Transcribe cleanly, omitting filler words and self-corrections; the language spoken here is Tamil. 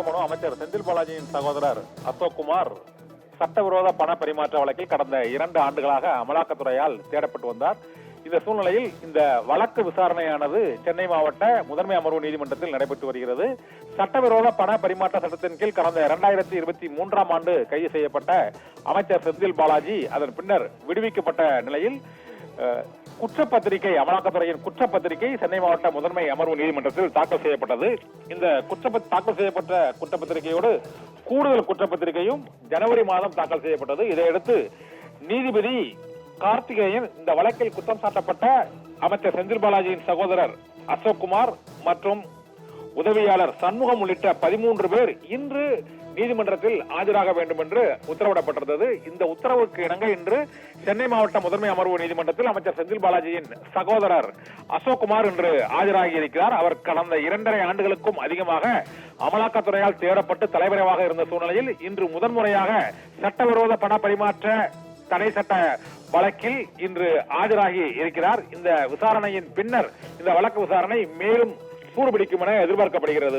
மனு அமைச்சர் செந்தில் பாலாஜியின் சகோதரர் அசோக் குமார் சட்டவிரோத பண பரிமாற்ற வழக்கில் கடந்த 2 ஆண்டுகளாக அமலாக்கத்துறையால் தேடப்பட்டு வந்தார். இந்த சூழ்நிலையில் இந்த வழக்கு விசாரணையானது சென்னை மாவட்ட முதன்மை அமர்வு நீதிமன்றத்தில் நடைபெற்று வருகிறது. சட்டவிரோத பண பரிமாற்ற சட்டத்தின் கீழ் கடந்த 2023ஆம் ஆண்டு கைது செய்யப்பட்ட அமைச்சர் செந்தில் பாலாஜி அதன் பின்னர் விடுவிக்கப்பட்ட நிலையில் குற்றப்பத்திரிகை, அமலாக்கத்துறையின் குற்றப்பத்திரிகை சென்னை மாவட்ட முதன்மை அமர்வு நீதிமன்றத்தில் தாக்கல் செய்யப்பட்டது. இந்த தாக்கல் செய்யப்பட்ட குற்றப்பத்திரிகையோடு கூடுதல் குற்றப்பத்திரிகையும் ஜனவரி மாதம் தாக்கல் செய்யப்பட்டது. இதையடுத்து நீதிபதி கார்த்திகேயன் இந்த வழக்கில் குற்றம் சாட்டப்பட்ட அமைச்சர் செந்தில் பாலாஜியின் சகோதரர் அசோக் குமார் மற்றும் உதவியாளர் சண்முகம் உள்ளிட்ட 13 பேர் இன்று நீதிமன்றத்தில் ஆஜராக வேண்டும் என்று உத்தரவிடப்பட்டிருந்தது. இந்த உத்தரவுக்கு இணங்க இன்று சென்னை மாவட்ட முதன்மை அமர்வு நீதிமன்றத்தில் அமைச்சர் செந்தில் பாலாஜியின் சகோதரர் அசோக் குமார் இன்று ஆஜராகி இருக்கிறார். அவர் கடந்த 2.5 ஆண்டுகளுக்கும் அதிகமாக அமலாக்கத்துறையால் தேடப்பட்டு தலைமறைவாக இருந்த சூழ்நிலையில் இன்று முதன்முறையாக சட்டவிரோத பண பரிமாற்ற தடை சட்ட வழக்கில் இன்று ஆஜராகி இருக்கிறார். இந்த விசாரணையின் பின்னர் இந்த வழக்கு விசாரணை மேலும் சூடுபிடிக்கும் என எதிர்பார்க்கப்படுகிறது.